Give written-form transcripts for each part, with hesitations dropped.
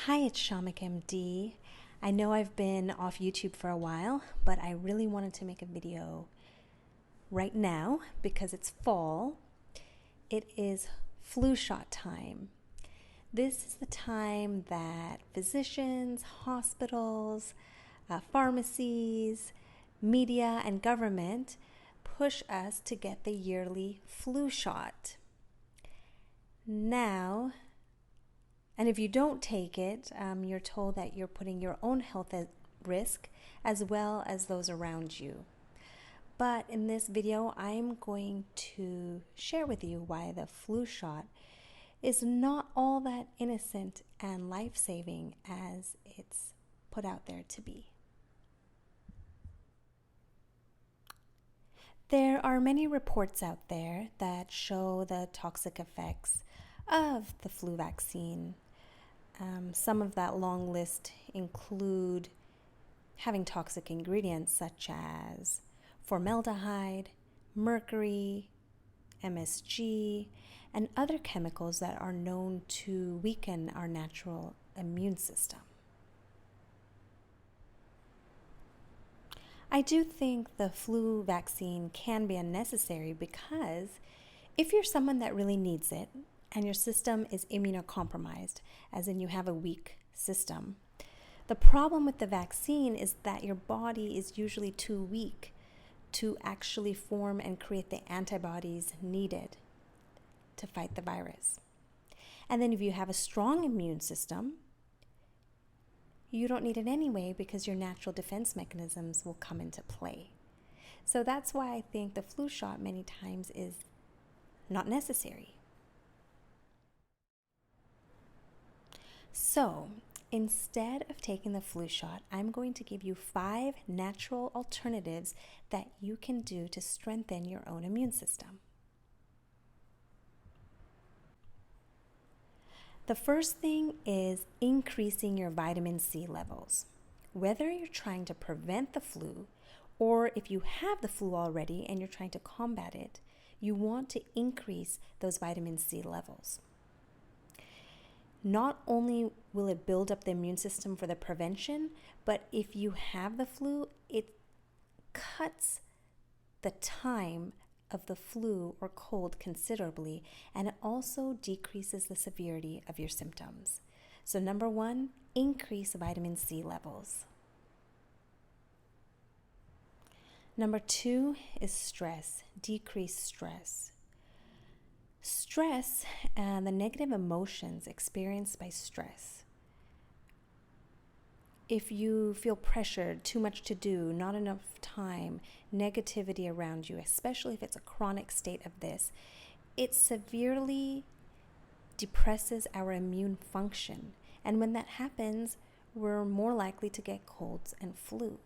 Hi, it's Shamik MD. I know I've been off YouTube for a while, but I really wanted to make a video right now because it's fall. It is flu shot time. This is the time that physicians, hospitals, pharmacies, media, and government push us to get the yearly flu shot. Now, and if you don't take it, you're told that you're putting your own health at risk as well as those around you. But in this video, I'm going to share with you why the flu shot is not all that innocent and life-saving as it's put out there to be. There are many reports out there that show the toxic effects of the flu vaccine. Some of that long list include having toxic ingredients such as formaldehyde, mercury, MSG, and other chemicals that are known to weaken our natural immune system. I do think the flu vaccine can be unnecessary because if you're someone that really needs it and your system is immunocompromised, as in you have a weak system, the problem with the vaccine is that your body is usually too weak to actually form and create the antibodies needed to fight the virus. And then if you have a strong immune system, you don't need it anyway because your natural defense mechanisms will come into play. So that's why I think the flu shot many times is not necessary. So instead of taking the flu shot, I'm going to give you 5 natural alternatives that you can do to strengthen your own immune system. The first thing is increasing your vitamin C levels. Whether you're trying to prevent the flu or if you have the flu already and you're trying to combat it, you want to increase those vitamin C levels. Not only will it build up the immune system for the prevention, but if you have the flu, it cuts the time of the flu or cold considerably, and it also decreases the severity of your symptoms. So number 1, increase vitamin C levels. Number 2 is stress. Decrease stress. Stress and the negative emotions experienced by stress. If you feel pressured, too much to do, not enough time, negativity around you, especially if it's a chronic state of this, it severely depresses our immune function. And when that happens, we're more likely to get colds and flu.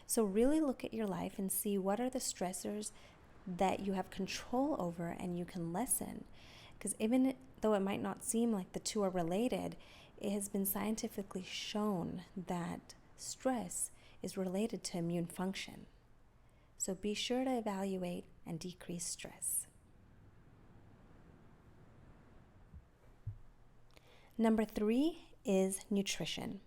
So really look at your life and see what are the stressors that you have control over and you can lessen. Because even though it might not seem like the two are related, it has been scientifically shown that stress is related to immune function. So be sure to evaluate and decrease stress. Number 3 is nutrition.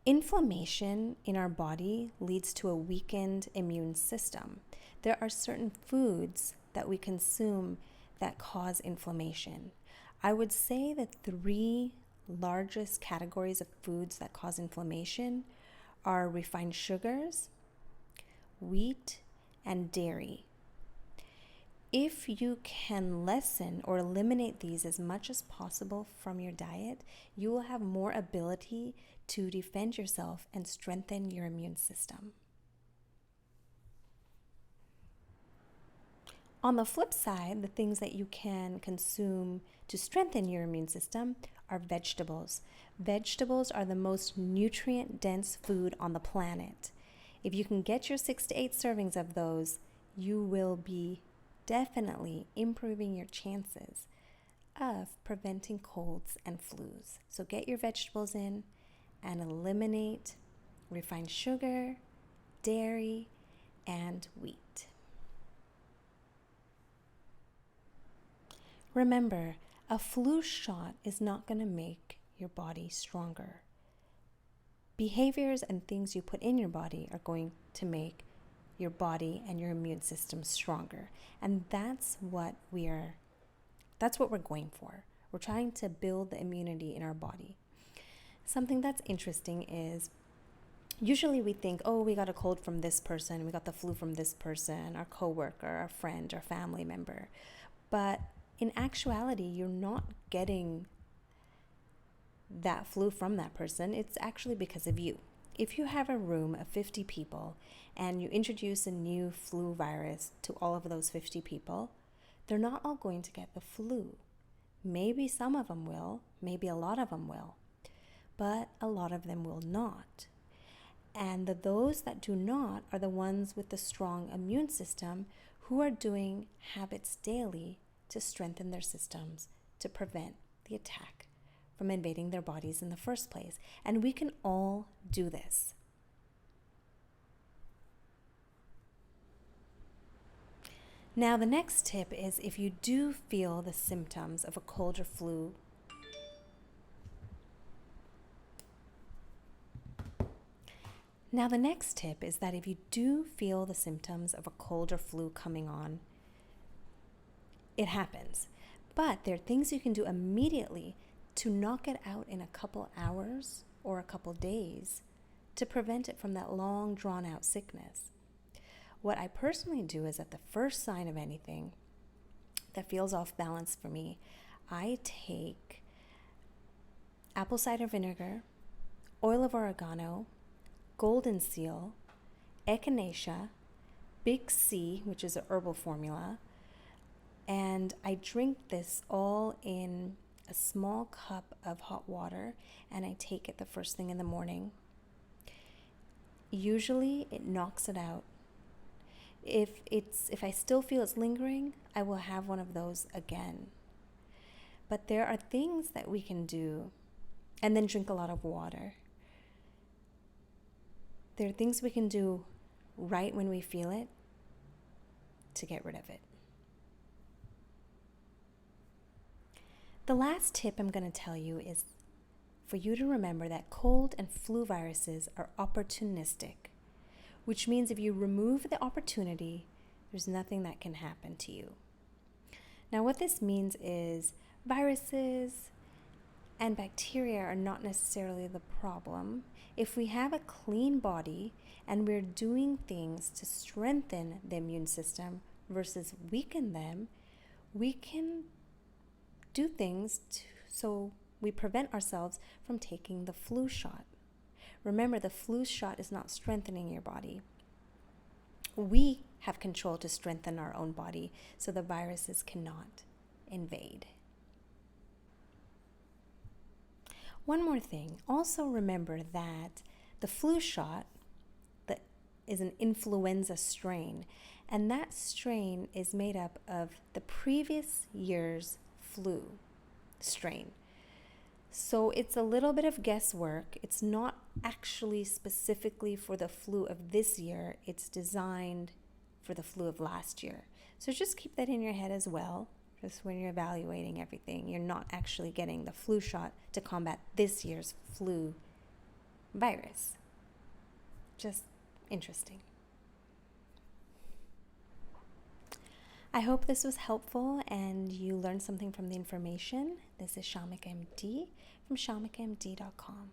Inflammation in our body leads to a weakened immune system. There are certain foods that we consume that cause inflammation. I would say the 3 largest categories of foods that cause inflammation are refined sugars, wheat, and dairy. If you can lessen or eliminate these as much as possible from your diet, you will have more ability to defend yourself and strengthen your immune system. On the flip side, the things that you can consume to strengthen your immune system are vegetables. Vegetables are the most nutrient-dense food on the planet. If you can get your 6 to 8 servings of those, you will be definitely improving your chances of preventing colds and flus. So get your vegetables in and eliminate refined sugar, dairy, and wheat. Remember, A flu shot is not going to make your body stronger. Behaviors and things you put in your body are going to make your body and your immune system stronger. And that's what we're going for. We're trying to build the immunity in our body. Something that's interesting is usually we think, oh, we got a cold from this person, we got the flu from this person, our coworker, our friend, our family member. But in actuality, you're not getting that flu from that person. It's actually because of you. If you have a room of 50 people and you introduce a new flu virus to all of those 50 people, they're not all going to get the flu. Maybe some of them will, maybe a lot of them will, but a lot of them will not. And those that do not are the ones with the strong immune system who are doing habits daily to strengthen their systems to prevent the attack from invading their bodies in the first place. And we can all do this. Now, the next tip is if you do feel the symptoms of a cold or flu, coming on, it happens. But there are things you can do immediately to knock it out in a couple hours or a couple days to prevent it from that long, drawn-out sickness. What I personally do is at the first sign of anything that feels off balance for me, I take apple cider vinegar, oil of oregano, golden seal, echinacea, big C, which is a herbal formula, and I drink this all in a small cup of hot water, and I take it the first thing in the morning. Usually it knocks it out. If I still feel it's lingering, I will have one of those again. But there are things that we can do, and then drink a lot of water. There are things we can do right when we feel it to get rid of it. The last tip I'm going to tell you is for you to remember that cold and flu viruses are opportunistic, which means if you remove the opportunity, there's nothing that can happen to you. Now, what this means is viruses and bacteria are not necessarily the problem. If we have a clean body and we're doing things to strengthen the immune system versus weaken them, we can do things so we prevent ourselves from taking the flu shot. Remember, the flu shot is not strengthening your body. We have control to strengthen our own body so the viruses cannot invade. One more thing, also remember that the flu shot is an influenza strain, and that strain is made up of the previous year's flu strain. So it's a little bit of guesswork. It's not actually specifically for the flu of this year. It's designed for the flu of last year. So just keep that in your head as well. Just when you're evaluating everything, you're not actually getting the flu shot to combat this year's flu virus. Just interesting. I hope this was helpful and you learned something from the information. This is Shamik MD from shamikmd.com.